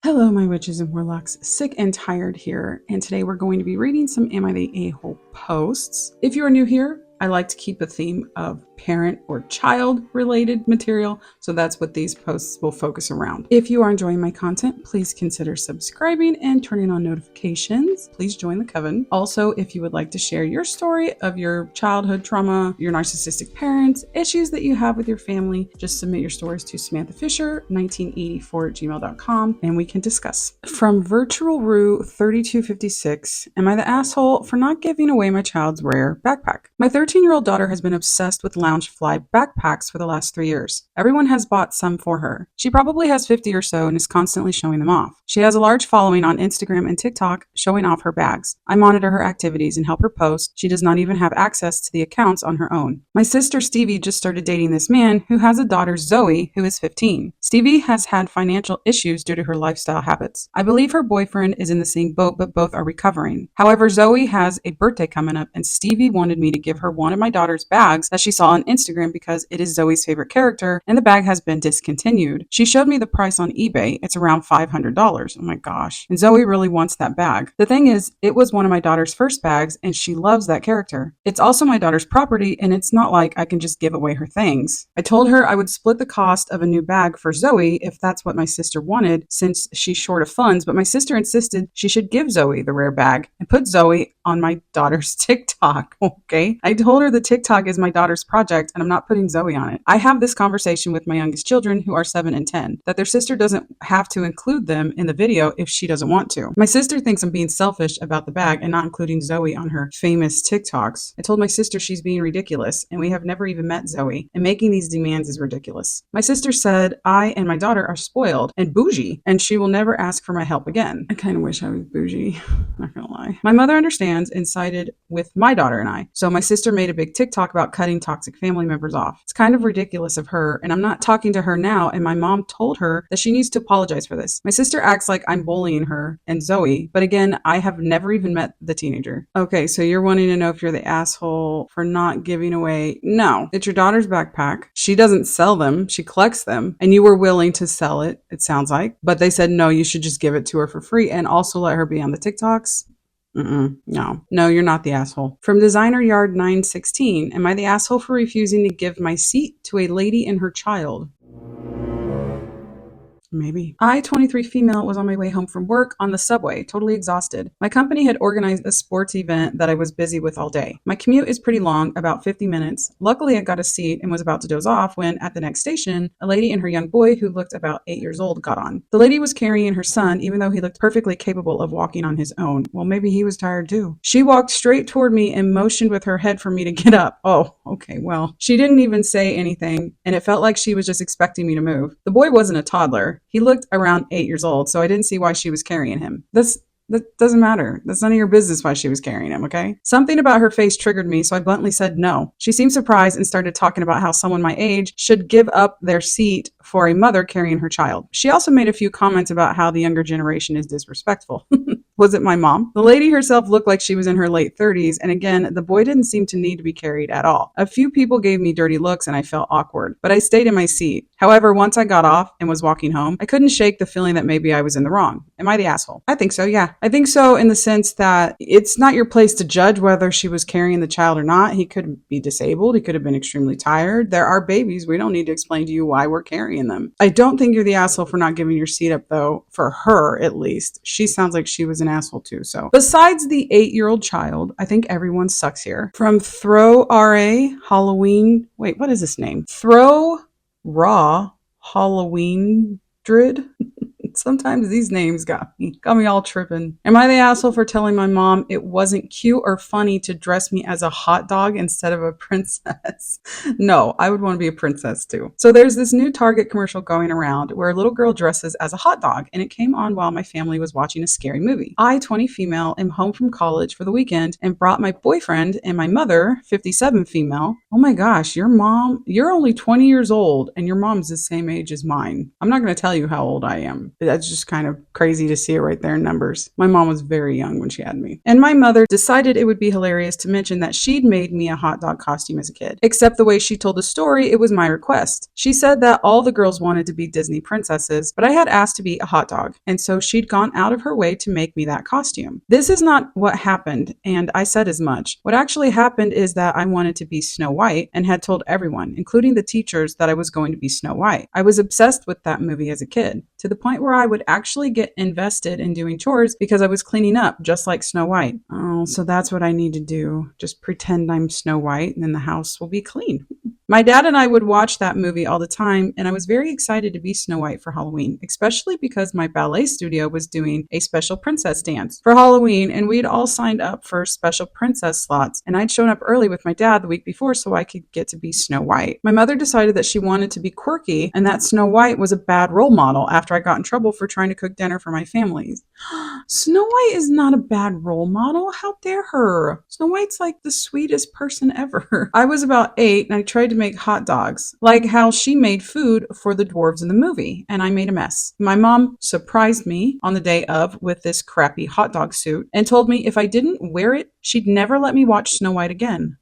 Hello, my witches and warlocks. Sick and tired here, and today we're going to be reading some Am I the A-hole posts. If you are new here, I like to keep a theme of parent or child related material, so that's what these posts will focus around. If you are enjoying my content, please consider subscribing and turning on notifications. Please join the coven. Also, if you would like to share your story of your childhood trauma, your narcissistic parents, issues that you have with your family, just submit your stories to Samantha Fisher 1984@gmail.com and we can discuss. From Virtual Rue 3256, am I the asshole for not giving away my child's rare backpack? My 13-year-old daughter has been obsessed with Loungefly backpacks for the last 3 years. Everyone has bought some for her. She probably has 50 or so and is constantly showing them off. She has a large following on Instagram and TikTok showing off her bags. I monitor her activities and help her post. She does not even have access to the accounts on her own. My sister Stevie just started dating this man who has a daughter, Zoe, who is 15. Stevie has had financial issues due to her lifestyle habits. I believe her boyfriend is in the same boat, but both are recovering. However, Zoe has a birthday coming up and Stevie wanted me to give her one of my daughter's bags that she saw on Instagram because it is Zoe's favorite character and the bag has been discontinued. She showed me the price on eBay. It's around $500. Oh my gosh. And Zoe really wants that bag. The thing is, it was one of my daughter's first bags and she loves that character. It's also my daughter's property and it's not like I can just give away her things. I told her I would split the cost of a new bag for Zoe if that's what my sister wanted since she's short of funds, but my sister insisted she should give Zoe the rare bag and put Zoe on my daughter's TikTok. Okay. I told her the TikTok is my daughter's project and I'm not putting Zoe on it. I have this conversation with my youngest children who are 7 and 10 that their sister doesn't have to include them in the video if she doesn't want to. My sister thinks I'm being selfish about the bag and not including Zoe on her famous TikToks. I told my sister she's being ridiculous and we have never even met Zoe and making these demands is ridiculous. My sister said I and my daughter are spoiled and bougie and she will never ask for my help again. I kind of wish I was bougie, not gonna lie. My mother understands and sided with my daughter and I. So my sister made a big TikTok about cutting toxic family members off. It's kind of ridiculous of her and I'm not talking to her now and my mom told her that she needs to apologize for this. My sister acts like I'm bullying her and Zoe, but again, I have never even met the teenager. Okay, so you're wanting to know if you're the asshole for not giving away. No, it's your daughter's backpack. She doesn't sell them. She collects them and you were willing to sell it, it sounds like, but they said, no, you should just give it to her for free and also let her be on the TikToks. No, you're not the asshole. From Designer Yard 916, am I the asshole for refusing to give my seat to a lady and her child? Maybe. I, 23 female, was on my way home from work on the subway, totally exhausted. My company had organized a sports event that I was busy with all day. My commute is pretty long, about 50 minutes. Luckily, I got a seat and was about to doze off when, at the next station, a lady and her young boy who looked about 8 years old got on. The lady was carrying her son, even though he looked perfectly capable of walking on his own. Well, maybe he was tired too. She walked straight toward me and motioned with her head for me to get up. Oh, okay, well. She didn't even say anything, and it felt like she was just expecting me to move. The boy wasn't a toddler. He looked around 8 years old, so I didn't see why she was carrying him. That doesn't matter. That's none of your business why she was carrying him, okay? Something about her face triggered me, so I bluntly said no. She seemed surprised and started talking about how someone my age should give up their seat for a mother carrying her child. She also made a few comments about how the younger generation is disrespectful. Was it my mom? The lady herself looked like she was in her late 30s, and again, the boy didn't seem to need to be carried at all. A few people gave me dirty looks and I felt awkward, but I stayed in my seat. However, once I got off and was walking home, I couldn't shake the feeling that maybe I was in the wrong. Am I the asshole? I think so, yeah. I think so in the sense that it's not your place to judge whether she was carrying the child or not. He could be disabled. He could have been extremely tired. There are babies. We don't need to explain to you why we're carrying them. I don't think you're the asshole for not giving your seat up, though, for her at least. She sounds like she was an asshole too. So besides the 8-year-old child, I think everyone sucks here. From Throw RA Halloween. Wait, what is this name? Throw Raw Halloween Drid. Sometimes these names got me all tripping. Am I the asshole for telling my mom it wasn't cute or funny to dress me as a hot dog instead of a princess? No, I would want to be a princess too. So there's this new Target commercial going around where a little girl dresses as a hot dog and it came on while my family was watching a scary movie. I, 20 female, am home from college for the weekend and brought my boyfriend and my mother, 57 female. Oh my gosh, you're only 20 years old and your mom's the same age as mine. I'm not going to tell you how old I am. That's just kind of crazy to see it right there in numbers. My mom was very young when she had me. And my mother decided it would be hilarious to mention that she'd made me a hot dog costume as a kid. Except the way she told the story, it was my request. She said that all the girls wanted to be Disney princesses, but I had asked to be a hot dog. And so she'd gone out of her way to make me that costume. This is not what happened, and I said as much. What actually happened is that I wanted to be Snow White and had told everyone, including the teachers, that I was going to be Snow White. I was obsessed with that movie as a kid, to the point where I would actually get invested in doing chores because I was cleaning up just like Snow White. Oh, so that's what I need to do. Just pretend I'm Snow White and then the house will be clean. My dad and I would watch that movie all the time, and I was very excited to be Snow White for Halloween, especially because my ballet studio was doing a special princess dance for Halloween, and we'd all signed up for special princess slots, and I'd shown up early with my dad the week before so I could get to be Snow White. My mother decided that she wanted to be quirky and that Snow White was a bad role model after I got in trouble for trying to cook dinner for my families. Snow White is not a bad role model. How dare her? Snow White's like the sweetest person ever. I was about 8 and I tried to make hot dogs, like how she made food for the dwarves in the movie, and I made a mess. My mom surprised me on the day of with this crappy hot dog suit and told me if I didn't wear it, she'd never let me watch Snow White again.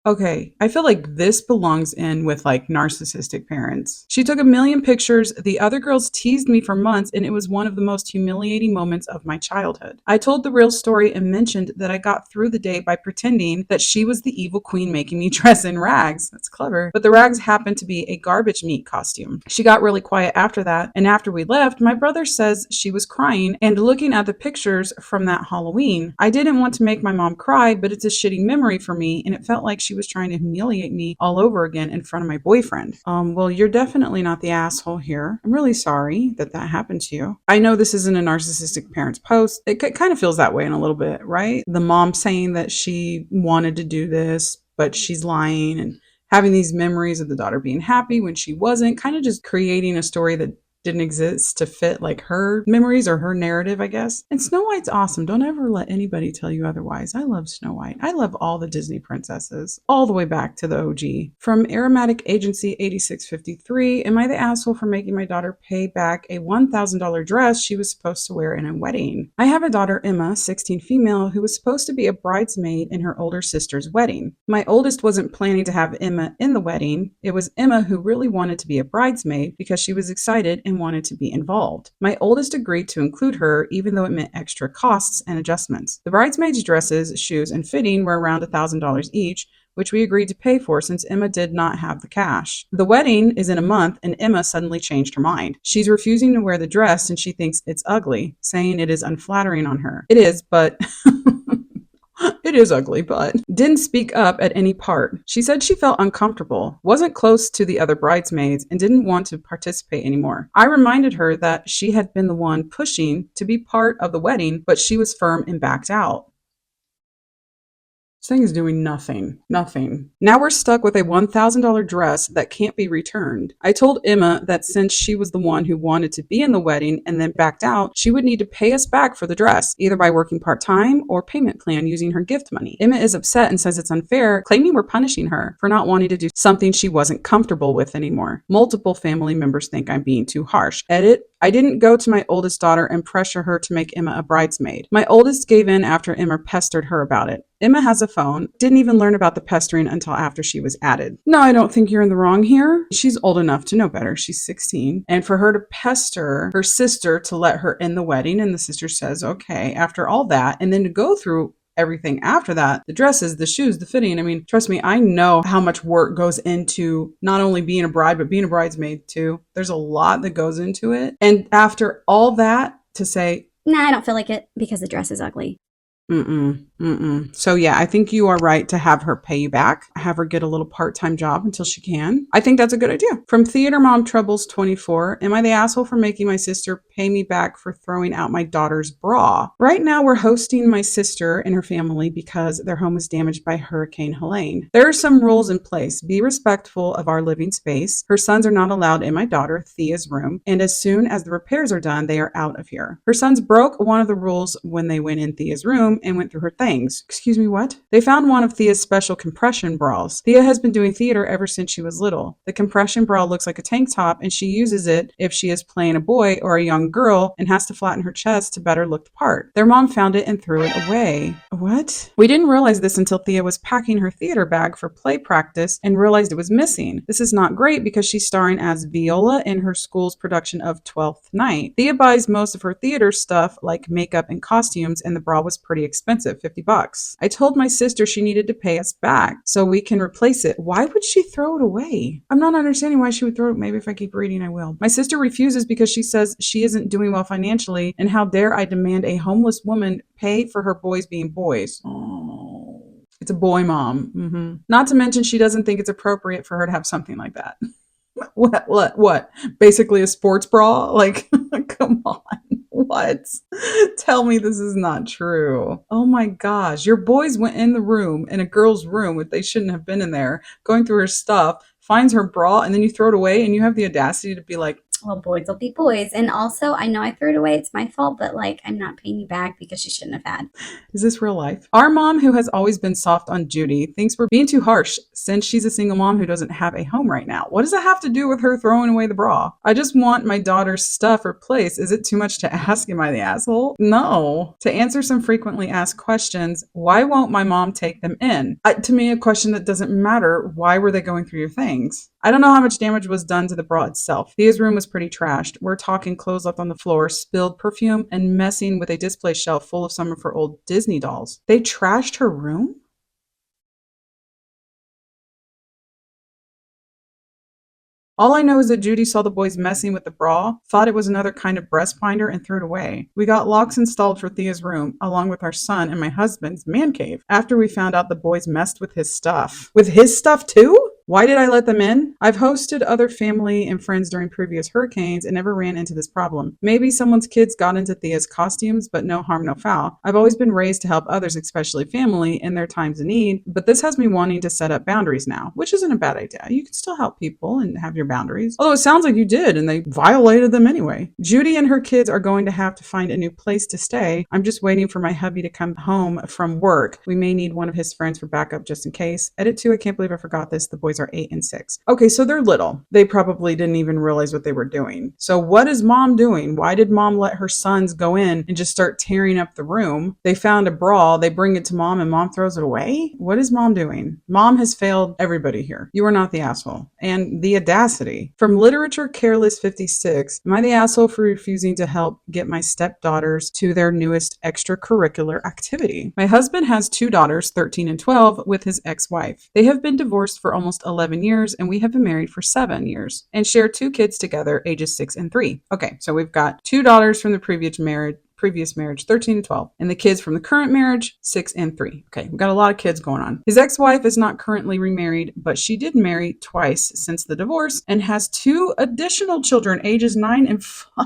Okay, I feel like this belongs in with like narcissistic parents. She took a million pictures. The other girls teased me for months, and it was one of the most humiliating moments of my childhood. I told the real story and mentioned that I got through the day by pretending that she was the evil queen making me dress in rags. That's clever. But the rags happened to be a garbage meat costume. She got really quiet after that, and after we left, my brother says she was crying and looking at the pictures from that Halloween. I didn't want to make my mom cry, but it's a shitty memory for me, and it felt like she was trying to humiliate me all over again in front of my boyfriend. Well, you're definitely not the asshole here. I'm really sorry that that happened to you. I know this isn't a narcissistic parent's post. It kind of feels that way in a little bit, right? The mom saying that she wanted to do this, but she's lying, and having these memories of the daughter being happy when she wasn't, kind of just creating a story that didn't exist to fit like her memories or her narrative, I guess. And Snow White's awesome. Don't ever let anybody tell you otherwise. I love Snow White. I love all the Disney princesses, all the way back to the OG. From Aromatic Agency 8653, am I the asshole for making my daughter pay back a $1,000 dress she was supposed to wear in a wedding? I have a daughter, Emma, 16 female, who was supposed to be a bridesmaid in her older sister's wedding. My oldest wasn't planning to have Emma in the wedding. It was Emma who really wanted to be a bridesmaid because she was excited and wanted to be involved. My oldest agreed to include her, even though it meant extra costs and adjustments. The bridesmaids' dresses, shoes, and fitting were around $1,000 each, which we agreed to pay for since Emma did not have the cash. The wedding is in a month, and Emma suddenly changed her mind. She's refusing to wear the dress, and she thinks it's ugly, saying it is unflattering on her. It is, but it is ugly, but didn't speak up at any part. She said she felt uncomfortable, wasn't close to the other bridesmaids, and didn't want to participate anymore. I reminded her that she had been the one pushing to be part of the wedding, but she was firm and backed out. This thing is doing nothing. Nothing. Now we're stuck with a $1,000 dress that can't be returned. I told Emma that since she was the one who wanted to be in the wedding and then backed out, she would need to pay us back for the dress, either by working part-time or payment plan using her gift money. Emma is upset and says it's unfair, claiming we're punishing her for not wanting to do something she wasn't comfortable with anymore. Multiple family members think I'm being too harsh. Edit. I didn't go to my oldest daughter and pressure her to make Emma a bridesmaid. My oldest gave in after Emma pestered her about it. Emma has a phone, didn't even learn about the pestering until after she was added. No, I don't think you're in the wrong here. She's old enough to know better. She's 16. And for her to pester her sister to let her in the wedding, and the sister says, okay, after all that, and then to go through everything after that, the dresses, the shoes, the fitting. I mean, trust me, I know how much work goes into not only being a bride, but being a bridesmaid too. There's a lot that goes into it. And after all that, to say, nah, I don't feel like it because the dress is ugly. So yeah, I think you are right to have her pay you back. Have her get a little part-time job until she can. I think that's a good idea. From Theater Mom Troubles 24, am I the asshole for making my sister pay me back for throwing out my daughter's bra? Right now we're hosting my sister and her family because their home was damaged by Hurricane Helene. There are some rules in place. Be respectful of our living space. Her sons are not allowed in my daughter Thea's room, and as soon as the repairs are done, they are out of here. Her sons broke one of the rules when they went in Thea's room and went through her things. things. Excuse me, what? They found one of Thea's special compression bras. Thea has been doing theater ever since she was little. The compression bra looks like a tank top, and she uses it if she is playing a boy or a young girl and has to flatten her chest to better look the part. Their mom found it and threw it away. What? We didn't realize this until Thea was packing her theater bag for play practice and realized it was missing. This is not great because she's starring as Viola in her school's production of Twelfth Night. Thea buys most of her theater stuff like makeup and costumes, and the bra was pretty expensive, $50. I told my sister she needed to pay us back so we can replace it. Why would she throw it away? I'm not understanding why she would throw it. Maybe if I keep reading, I will. My sister refuses because she says she isn't doing well financially, and how dare I demand a homeless woman pay for her boys being boys. Oh. It's a boy mom. Not to mention she doesn't think it's appropriate for her to have something like that. What? Basically a sports bra? Like, come on. What? Tell me this is not true. Oh my gosh. Your boys went in the room, in a girl's room, if they shouldn't have been in there, going through her stuff, finds her bra, and then you throw it away, and you have the audacity to be like, well, boys will be boys. And also, I know I threw it away. It's my fault, but like, I'm not paying you back because she shouldn't have had. Is this real life? Our mom, who has always been soft on Judy, thinks we're being too harsh since she's a single mom who doesn't have a home right now. What does that have to do with her throwing away the bra? I just want my daughter's stuff replaced. Is it too much to ask? Am I the asshole? No. To answer some frequently asked questions, why won't my mom take them in? To me, a question that doesn't matter. Why were they going through your things? I don't know how much damage was done to the bra itself. Thea's room was pretty trashed. We're talking clothes left on the floor, spilled perfume, and messing with a display shelf full of some of her old Disney dolls. They trashed her room? All I know is that Judy saw the boys messing with the bra, thought it was another kind of breast binder, and threw it away. We got locks installed for Thea's room, along with our son and my husband's man cave, after we found out the boys messed with his stuff. With his stuff too? Why did I let them in? I've hosted other family and friends during previous hurricanes and never ran into this problem. Maybe someone's kids got into Thea's costumes, but no harm, no foul. I've always been raised to help others, especially family, in their times of need, but this has me wanting to set up boundaries now, which isn't a bad idea. You can still help people and have your boundaries. Although it sounds like you did, and they violated them anyway. Judy and her kids are going to have to find a new place to stay. I'm just waiting for my hubby to come home from work. We may need one of his friends for backup just in case. Edit 2, I can't believe I forgot this. The boys are 8 and 6. Okay, so they're little. They probably didn't even realize what they were doing. So what is mom doing? Why did mom let her sons go in and just start tearing up the room? They found a bra, they bring it to mom, and mom throws it away? What is mom doing? Mom has failed everybody here. You are not the asshole. And the audacity. From Literature Careless 56, am I the asshole for refusing to help get my stepdaughters to their newest extracurricular activity? My husband has 2 daughters, 13 and 12, with his ex-wife. They have been divorced for almost 11 years, and we have been married for 7 years, and share 2 kids together, ages 6 and 3. Okay, so we've got 2 daughters from the previous marriage, 13 and 12, and the kids from the current marriage, 6 and 3. Okay, we've got a lot of kids going on. His ex-wife is not currently remarried, but she did marry twice since the divorce and has 2 additional children, ages 9 and 5.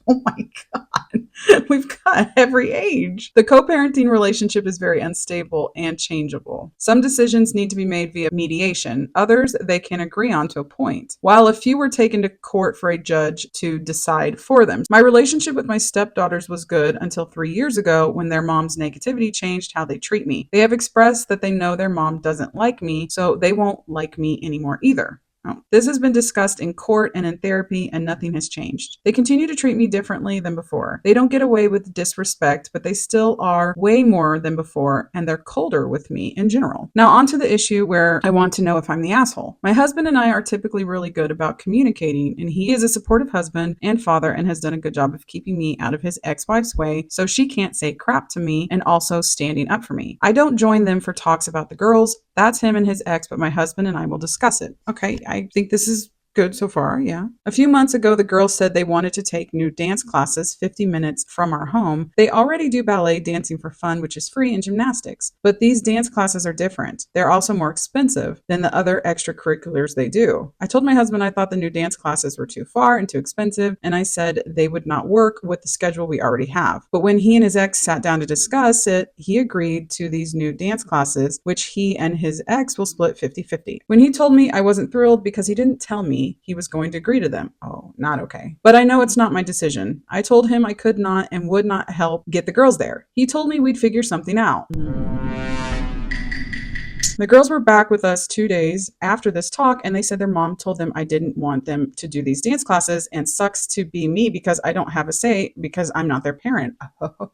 Oh my God. We've got every age. The co-parenting relationship is very unstable and changeable. Some decisions need to be made via mediation. Others they can agree on to a point, while a few were taken to court for a judge to decide for them. My relationship with my stepdaughters was good until 3 years ago when their mom's negativity changed how they treat me. They have expressed that they know their mom doesn't like me, so they won't like me anymore either. Oh. This has been discussed in court and in therapy, and nothing has changed. They continue to treat me differently than before. They don't get away with disrespect, but they still are way more than before, and they're colder with me in general. Now, on to the issue where I want to know if I'm the asshole. My husband and I are typically really good about communicating, and he is a supportive husband and father and has done a good job of keeping me out of his ex-wife's way so she can't say crap to me, and also standing up for me. I don't join them for talks about the girls. That's him and his ex, but my husband and I will discuss it. Okay, I think this is good so far, yeah. A few months ago, the girls said they wanted to take new dance classes 50 minutes from our home. They already do ballet dancing for fun, which is free, and gymnastics. But these dance classes are different. They're also more expensive than the other extracurriculars they do. I told my husband I thought the new dance classes were too far and too expensive, and I said they would not work with the schedule we already have. But when he and his ex sat down to discuss it, he agreed to these new dance classes, which he and his ex will split 50-50. When he told me, I wasn't thrilled because he didn't tell me me he was going to agree to them. Oh, not okay. But I know it's not my decision. I told him I could not and would not help get the girls there. He told me we'd figure something out. The girls were back with us 2 days after this talk, and they said their mom told them I didn't want them to do these dance classes, and sucks to be me because I don't have a say because I'm not their parent.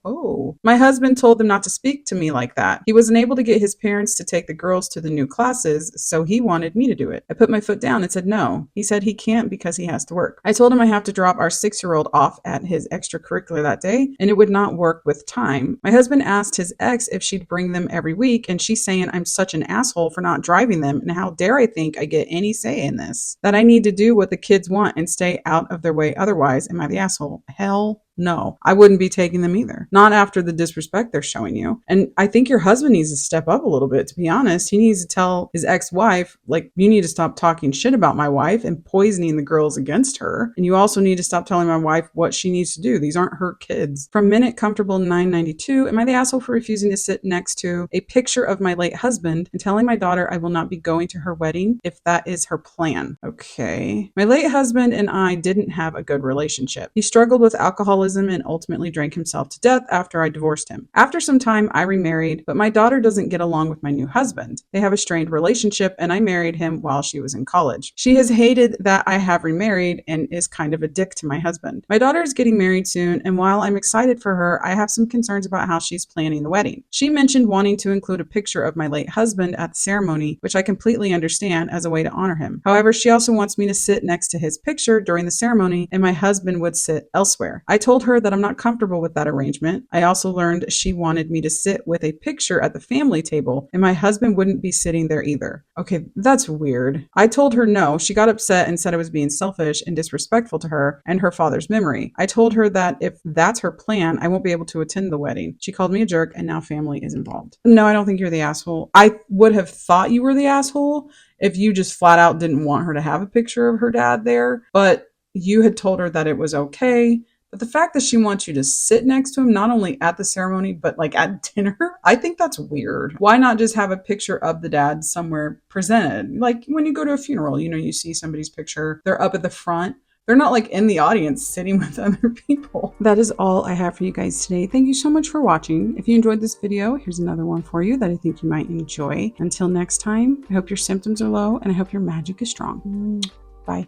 Oh. My husband told them not to speak to me like that. He wasn't able to get his parents to take the girls to the new classes, so he wanted me to do it. I put my foot down and said no. He said he can't because he has to work. I told him I have to drop our 6-year-old off at his extracurricular that day, and it would not work with time. My husband asked his ex if she'd bring them every week, and she's saying I'm such an asshole for not driving them, and how dare I think I get any say in this? That I need to do what the kids want and stay out of their way otherwise. Am I the asshole? Hell no, I wouldn't be taking them either. Not after the disrespect they're showing you. And I think your husband needs to step up a little bit, to be honest. He needs to tell his ex-wife, like, you need to stop talking shit about my wife and poisoning the girls against her. And you also need to stop telling my wife what she needs to do. These aren't her kids. From Minute Comfortable 992, am I the asshole for refusing to sit next to a picture of my late husband and telling my daughter I will not be going to her wedding if that is her plan? Okay. My late husband and I didn't have a good relationship. He struggled with alcoholism and ultimately drank himself to death after I divorced him. After some time, I remarried, but my daughter doesn't get along with my new husband. They have a strained relationship, and I married him while she was in college. She has hated that I have remarried and is kind of a dick to my husband. My daughter is getting married soon, and while I'm excited for her, I have some concerns about how she's planning the wedding. She mentioned wanting to include a picture of my late husband at the ceremony, which I completely understand as a way to honor him. However, she also wants me to sit next to his picture during the ceremony, and my husband would sit elsewhere. I told her that I'm not comfortable with that arrangement. I also learned she wanted me to sit with a picture at the family table, and my husband wouldn't be sitting there either. Okay, that's weird. I told her no. She got upset and said I was being selfish and disrespectful to her and her father's memory. I told her that if that's her plan, I won't be able to attend the wedding. She called me a jerk, and now family is involved. No, I don't think you're the asshole. I would have thought you were the asshole if you just flat out didn't want her to have a picture of her dad there, but you had told her that it was okay. But the fact that she wants you to sit next to him, not only at the ceremony, but like at dinner, I think that's weird. Why not just have a picture of the dad somewhere presented? Like when you go to a funeral, you see somebody's picture, they're up at the front. They're not like in the audience sitting with other people. That is all I have for you guys today. Thank you so much for watching. If you enjoyed this video, here's another one for you that I think you might enjoy. Until next time, I hope your symptoms are low and I hope your magic is strong. Bye.